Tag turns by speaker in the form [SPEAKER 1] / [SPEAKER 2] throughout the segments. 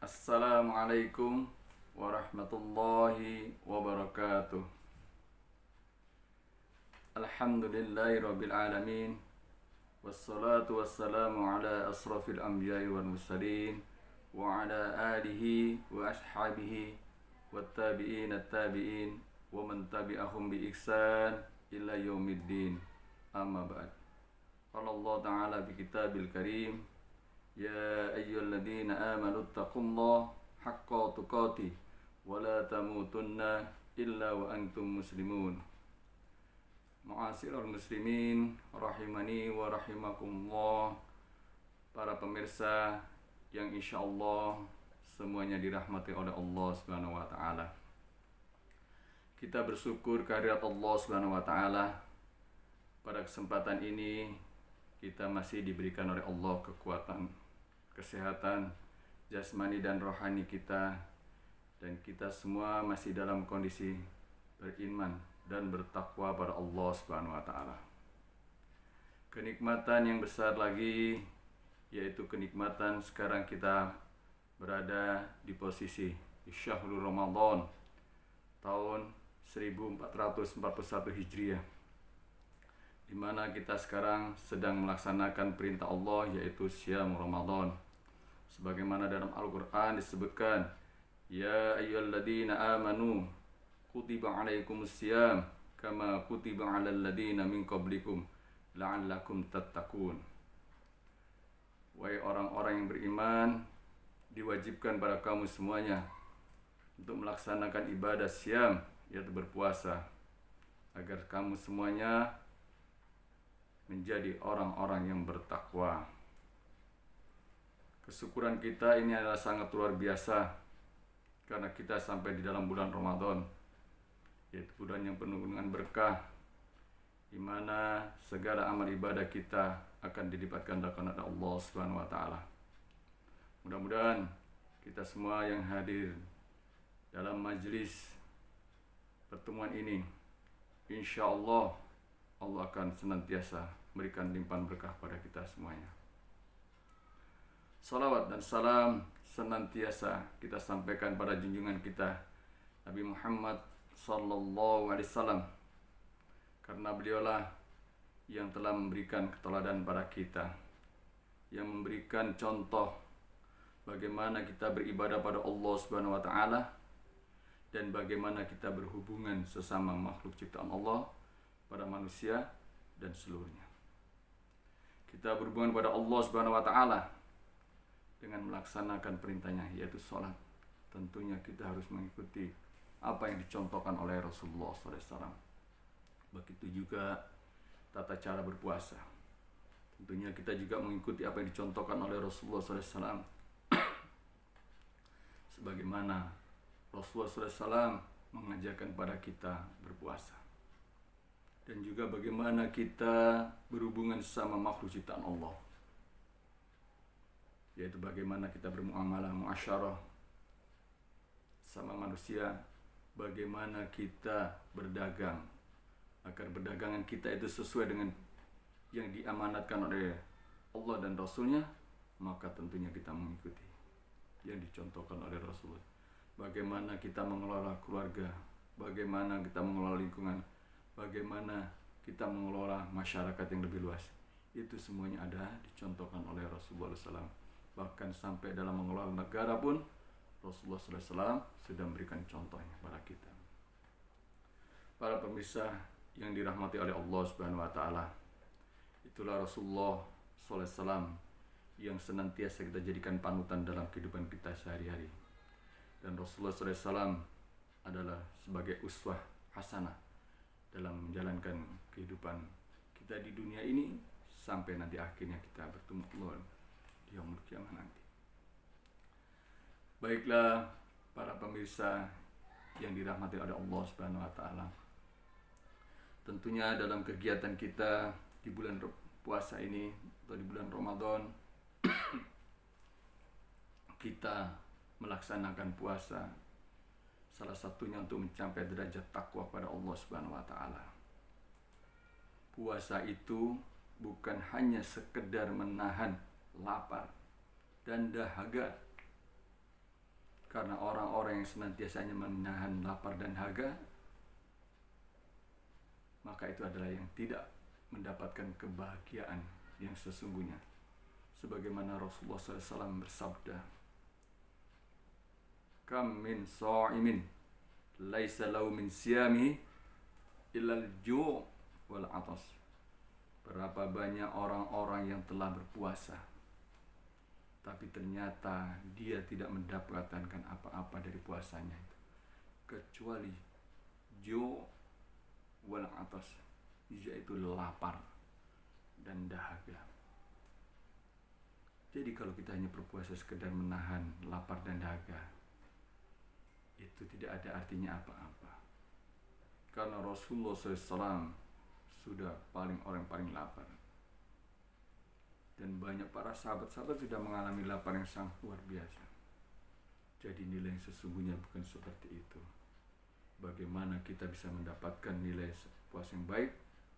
[SPEAKER 1] Assalamualaikum warahmatullahi wabarakatuh. Alhamdulillahirabbil alamin. Wassalatu wassalamu ala asrafil anbiya'i wal mursalin wa ala alihi wa ashabihi wattabi'in at-tabi'in wa man tabi'ahum bi ihsan ila yaumiddin. Amma ba'd. Qala Allah ta'ala bi kitabil karim, ya ayyuhalladzina amanu taqullaha haqqa tuqatih wa la tamutunna illa wa antum muslimun. Ma'asyiral muslimin rahimani wa rahimakumullah. Para pemirsa yang insyaallah semuanya dirahmati oleh Allah Subhanahu wa taala. Kita bersyukur kehadirat Allah Subhanahu wa taala. Pada kesempatan ini kita masih diberikan oleh Allah kekuatan, kesehatan jasmani dan rohani kita, dan kita semua masih dalam kondisi beriman dan bertakwa pada Allah Subhanahu wa taala. Kenikmatan yang besar lagi yaitu kenikmatan sekarang kita berada di posisi di Syahrul Ramadan tahun 1441 Hijriah, di mana kita sekarang sedang melaksanakan perintah Allah yaitu Syam Ramadan. Sebagaimana dalam Al-Qur'an disebutkan, ya ayyuhalladzina amanu kutiba alaikumussyam kama kutiba alal ladzina min qablikum la'allakum tattaqun. Wahai orang-orang yang beriman, diwajibkan pada kamu semuanya untuk melaksanakan ibadah syam, yaitu berpuasa, agar kamu semuanya menjadi orang-orang yang bertakwa. Kesyukuran kita ini adalah sangat luar biasa karena kita sampai di dalam bulan Ramadan, yaitu bulan yang penuh dengan berkah, di mana segala amal ibadah kita akan dilipat gandakan oleh Allah Subhanahu wa taala. Mudah-mudahan kita semua yang hadir dalam majelis pertemuan ini, insyaallah Allah akan senantiasa memberikan limpahan berkah pada kita semuanya. Salawat dan salam senantiasa kita sampaikan pada junjungan kita Nabi Muhammad sallallahu alaihi wasallam, karena beliaulah yang telah memberikan keteladanan pada kita, yang memberikan contoh bagaimana kita beribadah pada Allah Subhanahu wa taala dan bagaimana kita berhubungan sesama makhluk ciptaan Allah, pada manusia dan seluruhnya. Kita berhubungan pada Allah Subhanahu wa taala dengan melaksanakan perintahnya yaitu sholat. Tentunya kita harus mengikuti apa yang dicontohkan oleh Rasulullah SAW. Begitu juga tata cara berpuasa. Tentunya kita juga mengikuti apa yang dicontohkan oleh Rasulullah SAW. Sebagaimana Rasulullah SAW mengajarkan pada kita berpuasa, dan juga bagaimana kita berhubungan sama makhluk ciptaan Allah, yaitu bagaimana kita bermuamalah, muasyarah sama manusia, bagaimana kita berdagang agar perdagangan kita itu sesuai dengan yang diamanatkan oleh Allah dan Rasulnya, maka tentunya kita mengikuti yang dicontohkan oleh Rasul. Bagaimana kita mengelola keluarga, bagaimana kita mengelola lingkungan, bagaimana kita mengelola masyarakat yang lebih luas, itu semuanya ada dicontohkan oleh Rasulullah SAW. Bahkan sampai dalam mengelola negara pun Rasulullah SAW sudah memberikan contohnya pada kita. Para pemirsa yang dirahmati oleh Allah Subhanahu wa taala, itulah Rasulullah SAW yang senantiasa kita jadikan panutan dalam kehidupan kita sehari-hari. Dan Rasulullah SAW adalah sebagai uswah hasanah dalam menjalankan kehidupan kita di dunia ini sampai nanti akhirnya kita bertemu Allah di yaumul qiyamah nanti. Baiklah para pemirsa yang dirahmati oleh Allah Subhanahu wa taala. Tentunya dalam kegiatan kita di bulan puasa ini atau di bulan Ramadan, kita melaksanakan puasa salah satunya untuk mencapai derajat takwa pada Allah Subhanahu wa taala. Puasa itu bukan hanya sekedar menahan lapar dan dahaga, Karena orang-orang yang senantiasa menahan lapar dan dahaga, maka itu adalah yang tidak mendapatkan kebahagiaan yang sesungguhnya. Sebagaimana Rasulullah SAW bersabda, "Kam min sha'imin laisa lahu min siyamihi illa al-ju' wal 'atas." Berapa banyak orang-orang yang telah berpuasa, tapi ternyata dia tidak mendapatkan apa-apa dari puasanya itu, kecuali ju' wal 'atas, yaitu lapar dan dahaga. Jadi kalau kita hanya berpuasa sekedar menahan lapar dan dahaga, itu tidak ada artinya apa-apa. Karena Rasulullah SAW sudah orang paling lapar. Dan banyak para sahabat-sahabat sudah mengalami lapar yang sangat luar biasa. Jadi nilai yang sesungguhnya bukan seperti itu. Bagaimana kita bisa mendapatkan nilai puasa yang baik?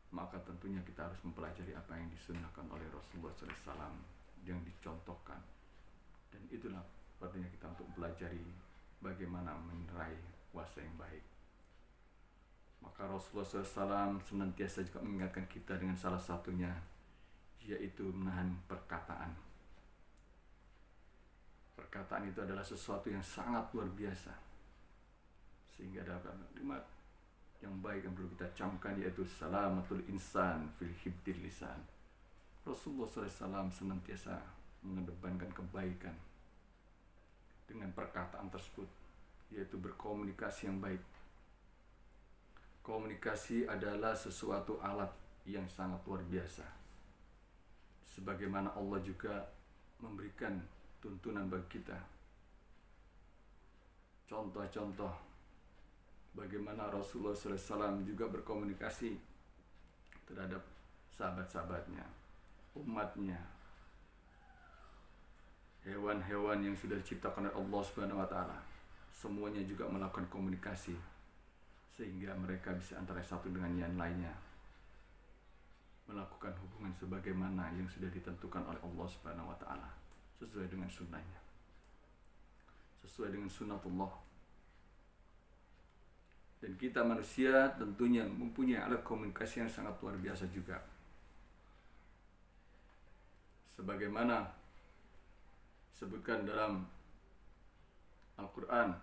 [SPEAKER 1] Maka tentunya kita harus mempelajari apa yang disunnahkan oleh Rasulullah SAW, yang dicontohkan. Dan itulah pentingnya kita untuk mempelajari bagaimana meraih puasa yang baik. Maka Rasulullah SAW senantiasa juga mengingatkan kita dengan salah satunya, yaitu menahan perkataan. Perkataan itu adalah sesuatu yang sangat luar biasa, sehingga ada kalimat yang baik yang perlu kita camkan, yaitu salamatul insan fil hibdil lisan. Rasulullah SAW senantiasa mengedepankan kebaikan dengan perkataan tersebut, yaitu berkomunikasi yang baik. Komunikasi adalah sesuatu alat yang sangat luar biasa. Sebagaimana Allah juga memberikan tuntunan bagi kita. Contoh-contoh bagaimana Rasulullah SAW juga berkomunikasi terhadap sahabat-sahabatnya, umatnya, hewan-hewan yang sudah diciptakan oleh Allah Subhanahu wa taala. Semuanya juga melakukan komunikasi sehingga mereka bisa antara satu dengan yang lainnya melakukan hubungan sebagaimana yang sudah ditentukan oleh Allah Subhanahu wa taala, sesuai dengan sunnahnya, sesuai dengan sunnatullah. Dan kita manusia tentunya mempunyai alat komunikasi yang sangat luar biasa juga. Sebagaimana disebutkan dalam Al-Quran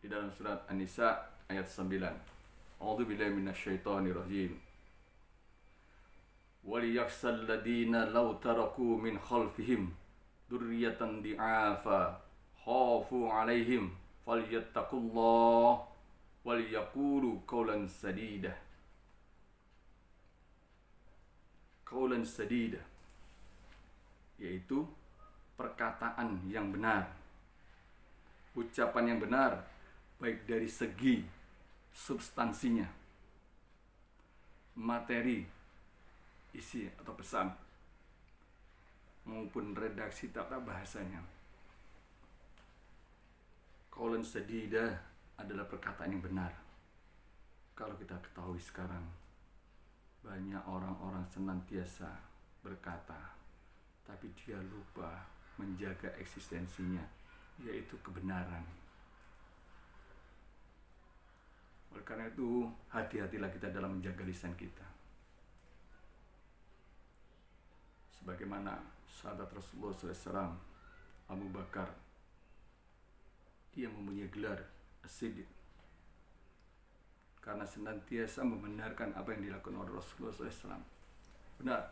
[SPEAKER 1] di dalam surat An-Nisa ayat 9. A'udzubillahi minasyaitonirrajim. Waliyakhshal ladina law taraku min khalfihim dzurriyyatan di'afa khafu 'alaihim falyattaqullah waliyaqulu qawlan sadida. Qawlan sadida yaitu perkataan yang benar, ucapan yang benar, baik dari segi substansinya, materi, isi atau pesan, maupun redaksi tata bahasanya. Qaulan sadida adalah perkataan yang benar. Kalau kita ketahui sekarang, banyak orang-orang senantiasa berkata, tapi dia lupa menjaga eksistensinya, yaitu kebenaran. Oleh karena itu, hati-hatilah kita dalam menjaga lisan kita. Sebagaimana sahabat Rasulullah SAW, Abu Bakar, dia mempunyai gelar As-Siddiq karena senantiasa membenarkan apa yang dilakukan oleh Rasulullah SAW. Benar.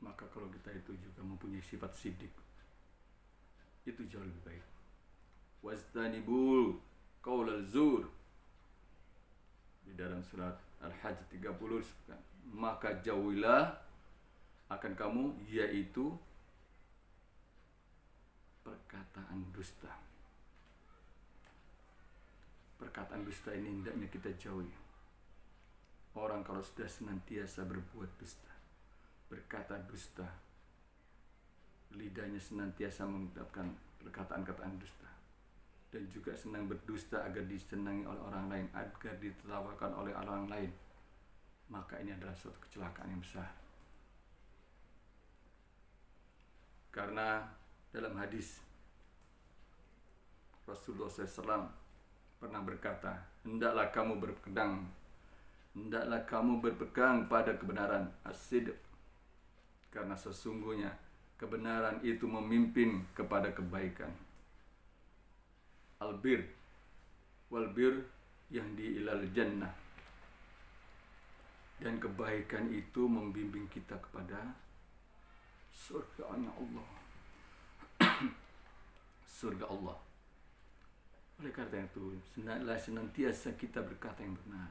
[SPEAKER 1] Maka kalau kita itu juga mempunyai sifat siddiq, itu jauh lebih baik. Wazdanibul qaulal zur, di dalam surat Al-Hajj 30 disebutkan, maka jauhilah akan kamu, yaitu perkataan dusta. Perkataan dusta ini hendaknya kita jauhi. Orang kalau sudah senantiasa berbuat dusta, berkata dusta, lidahnya senantiasa mengucapkan perkataan-perkataan dusta, dan juga senang berdusta agar disenangi oleh orang lain, agar ditertawakan oleh orang lain, maka ini adalah suatu kecelakaan yang besar. Karena dalam hadis Rasulullah SAW pernah berkata, hendaklah kamu berpegang pada kebenaran, as-sidq, karena sesungguhnya kebenaran itu memimpin kepada kebaikan. Albir walbir yahdi ilal jannah, dan kebaikan itu membimbing kita kepada surga Allah. Surga Allah. Oleh karena itu, senantiasa kita berkata yang benar.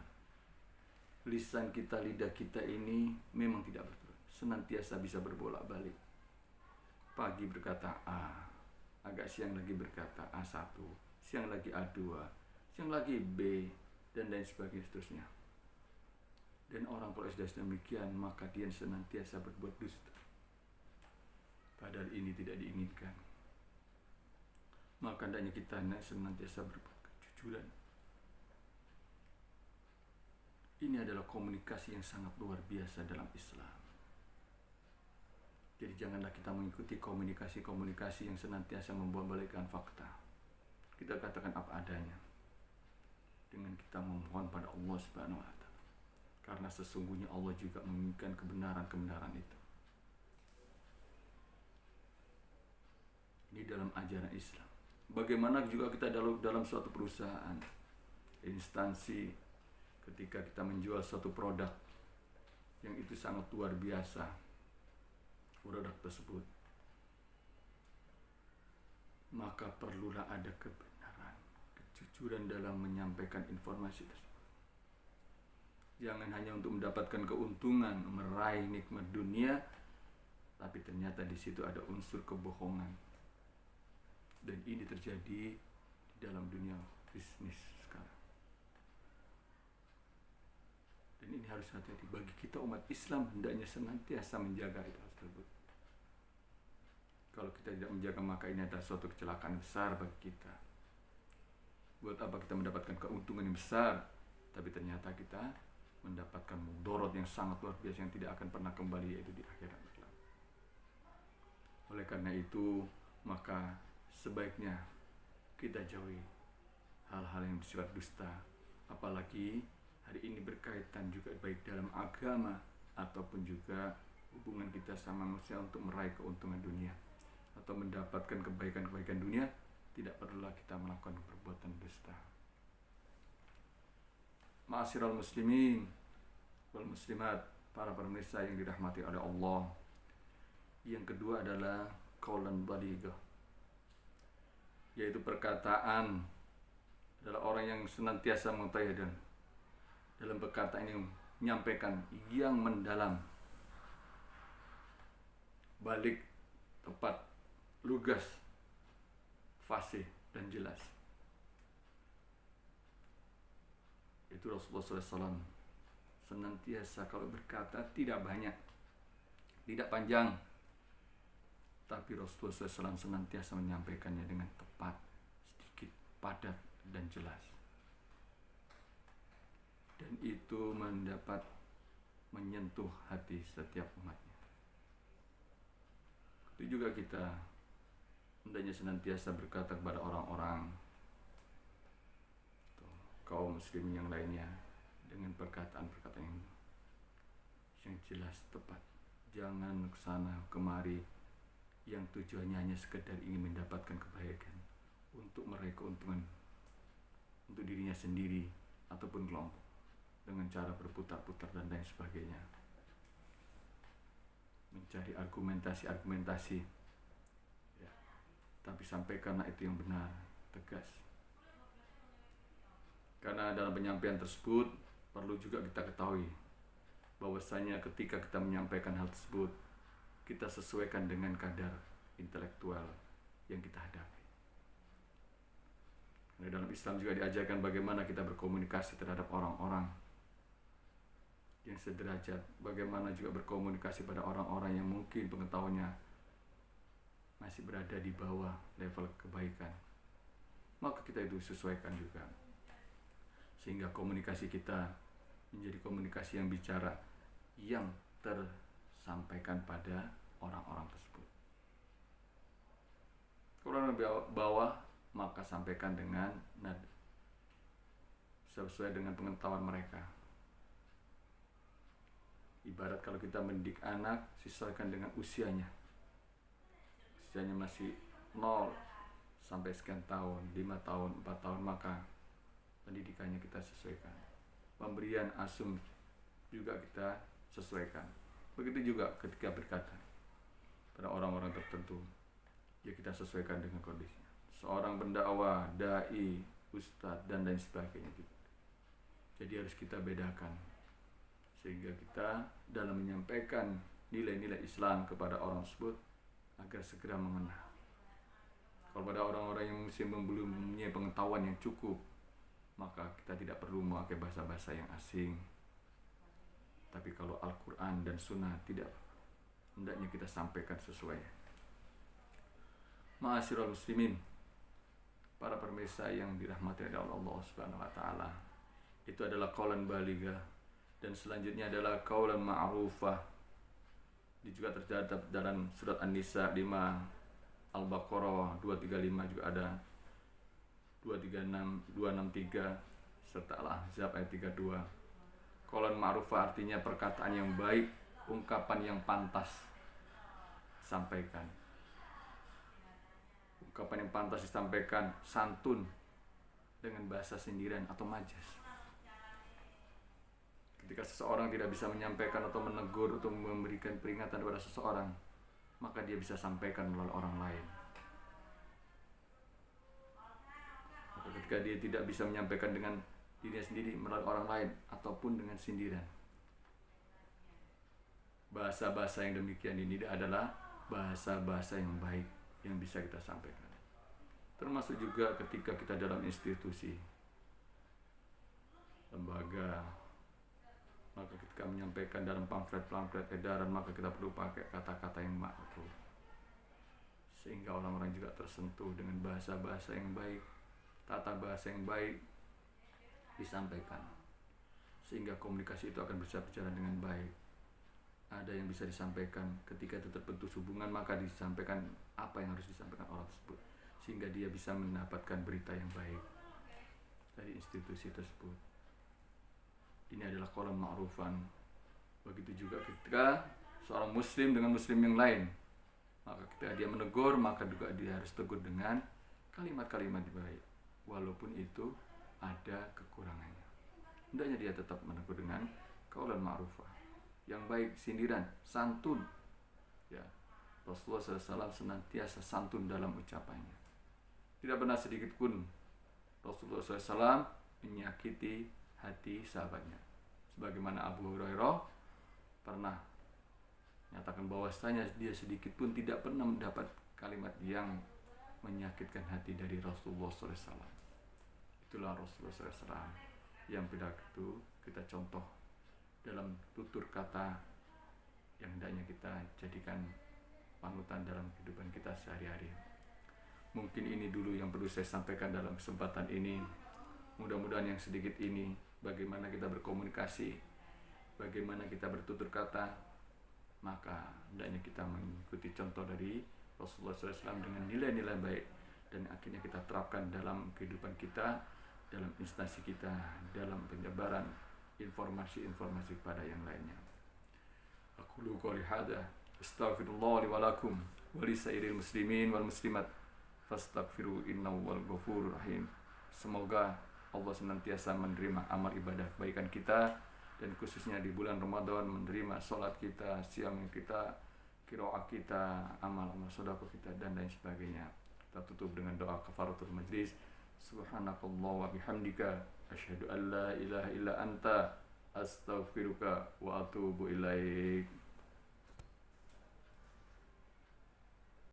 [SPEAKER 1] Lisan kita, lidah kita ini memang tidak betul, senantiasa bisa berbolak-balik. Pagi berkata A, agak siang lagi berkata A1, siang lagi A2, siang lagi B, dan lain sebagainya seterusnya. Dan orang kalau sudah demikian, maka dia senantiasa berbuat dusta, padahal ini tidak diinginkan. Maka hendaknya kita senantiasa berbuat kejujuran. Ini adalah komunikasi yang sangat luar biasa dalam Islam. Jadi janganlah kita mengikuti komunikasi yang senantiasa membalikkan fakta. Kita katakan apa adanya, dengan kita memohon pada Allah Subhanahu wa Ta'ala, karena sesungguhnya Allah juga menginginkan kebenaran itu. Ini dalam ajaran Islam. Bagaimana juga kita dalam suatu perusahaan, instansi, ketika kita menjual suatu produk yang itu sangat luar biasa, produk tersebut, maka perlulah ada kebenaran, kejujuran dalam menyampaikan informasi tersebut. Jangan hanya untuk mendapatkan keuntungan, meraih nikmat dunia, tapi ternyata di situ ada unsur kebohongan. Dan ini terjadi di dalam dunia bisnis sekarang. Dan ini harus hati-hati. Bagi kita umat Islam, hendaknya senantiasa menjaga itu tersebut. Kalau kita tidak menjaga, maka ini adalah suatu kecelakaan besar bagi kita. Buat apa kita mendapatkan keuntungan yang besar, tapi ternyata kita mendapatkan mudarat yang sangat luar biasa yang tidak akan pernah kembali, yaitu di akhirat. Oleh karena itu, maka sebaiknya kita jauhi hal-hal yang bersifat dusta, apalagi hari ini berkaitan juga baik dalam agama ataupun juga hubungan kita sama manusia untuk meraih keuntungan dunia atau mendapatkan kebaikan-kebaikan dunia. Tidak perlulah kita melakukan perbuatan dusta. Ma'asyiral muslimin wal muslimat, para pemirsa yang dirahmati oleh Allah. Yang kedua adalah qaulan balighah, yaitu perkataan adalah orang yang senantiasa mengetahui dan dalam perkataan ini menyampaikan yang mendalam, balik, tepat, lugas, fasih dan jelas. Itu Rasulullah SAW senantiasa kalau berkata tidak banyak, tidak panjang, tapi Rasulullah SAW senantiasa menyampaikannya dengan tepat, sedikit, padat, dan jelas. Dan itu menyentuh hati setiap umatnya. Itu juga kita hendaknya senantiasa berkata kepada orang-orang, kaum muslimin yang lainnya, dengan perkataan-perkataan yang jelas, tepat. Jangan kesana kemari yang tujuannya hanya sekedar ingin mendapatkan kebaikan, untuk meraih keuntungan untuk dirinya sendiri ataupun kelompok, dengan cara berputar-putar dan lain sebagainya, mencari argumentasi ya. Tapi sampaikanlah itu yang benar, tegas. Karena dalam penyampaian tersebut perlu juga kita ketahui bahwasanya ketika kita menyampaikan hal tersebut, kita sesuaikan dengan kadar intelektual yang kita hadapi. Karena dalam Islam juga diajarkan bagaimana kita berkomunikasi terhadap orang-orang yang sederajat, bagaimana juga berkomunikasi pada orang-orang yang mungkin pengetahuannya masih berada di bawah level kebaikan. Maka kita itu sesuaikan juga, sehingga komunikasi kita menjadi komunikasi yang bicara, yang tersampaikan pada orang-orang tersebut. Kemudian bawah maka sampaikan dengan sesuai dengan pengetahuan mereka. Ibarat kalau kita mendidik anak, sesuaikan dengan usianya. Usianya masih 0 sampai sekian tahun, 5 tahun, 4 tahun, maka pendidikannya kita sesuaikan. Pemberian asum juga kita sesuaikan. Begitu juga ketika berkata pada orang-orang tertentu, ya kita sesuaikan dengan kondisinya. Seorang pendakwah, dai, ustadz dan lain sebagainya gitu. Jadi harus kita bedakan sehingga kita dalam menyampaikan nilai-nilai Islam kepada orang tersebut agar segera mengenal. Kalau pada orang-orang yang masih belum mempunyai pengetahuan yang cukup, maka kita tidak perlu memakai bahasa-bahasa yang asing. Tapi kalau Al-Quran dan Sunnah tidak, hendaknya kita sampaikan sesuai. Ma'asyiral muslimin, para pemirsa yang dirahmati oleh Allah Subhanahu wa taala. Itu adalah qaulan baligah, dan selanjutnya adalah qaulan ma'rufah. Ini juga tercatat dalam surat An-Nisa 5, Al-Baqarah 235 juga ada, 236, 263 serta Al-Ahzab ayat 32. Qaulan ma'rufah artinya perkataan yang baik, ungkapan yang pantas sampaikan. Ungkapan yang pantas disampaikan, santun dengan bahasa sindiran atau majas. Ketika seseorang tidak bisa menyampaikan atau menegur atau memberikan peringatan kepada seseorang, maka dia bisa sampaikan melalui orang lain. Maka ketika dia tidak bisa menyampaikan dengan dirinya sendiri, melalui orang lain ataupun dengan sindiran. Bahasa-bahasa yang demikian ini adalah bahasa-bahasa yang baik yang bisa kita sampaikan. Termasuk juga ketika kita dalam institusi, lembaga, maka ketika menyampaikan dalam pamflet-pamflet edaran, maka kita perlu pakai kata-kata yang makruh sehingga orang-orang juga tersentuh dengan bahasa-bahasa yang baik, tata bahasa yang baik disampaikan sehingga komunikasi itu akan bisa berjalan dengan baik. Ada yang bisa disampaikan ketika itu terputus hubungan, maka disampaikan apa yang harus disampaikan orang tersebut sehingga dia bisa mendapatkan berita yang baik dari institusi tersebut. Ini adalah qaulan ma'rufan. Begitu juga ketika seorang muslim dengan muslim yang lain, maka ketika dia menegur, maka juga dia harus tegur dengan kalimat-kalimat baik walaupun itu ada kekurangannya. Hendaknya dia tetap menegur dengan qaulan ma'rufah yang baik, sindiran, santun. Ya, Rasulullah SAW senantiasa santun dalam ucapannya. Tidak pernah sedikit pun Rasulullah SAW menyakiti hati sahabatnya. Sebagaimana Abu Hurairah pernah menyatakan bahwasanya dia sedikit pun tidak pernah mendapat kalimat yang menyakitkan hati dari Rasulullah SAW. Itulah Rasulullah SAW yang pidato kita contoh dalam tutur kata yang hendaknya kita jadikan panutan dalam kehidupan kita sehari-hari. Mungkin ini dulu yang perlu saya sampaikan dalam kesempatan ini. Mudah-mudahan yang sedikit ini, bagaimana kita berkomunikasi, bagaimana kita bertutur kata, maka hendaknya kita mengikuti contoh dari Rasulullah SAW dengan nilai-nilai baik dan akhirnya kita terapkan dalam kehidupan kita, dalam instansi kita, dalam penyebaran informasi-informasi pada yang lainnya. Aqulu qouli hadza astaghfirullah li wa lakum wa li sairil muslimin wal muslimat fastaghfiru innahu wal ghafurur rahim. Semoga Allah senantiasa menerima amal ibadah kebaikan kita, dan khususnya di bulan Ramadan menerima sholat kita, siam kita, qiraah kita, amal-amal sedekah kita dan lain sebagainya. Kita tutup dengan doa kafaratul majlis. Subhanakallah wa bihamdika asyhadu an la ilaha illa anta astaghfiruka wa atubu ilaik.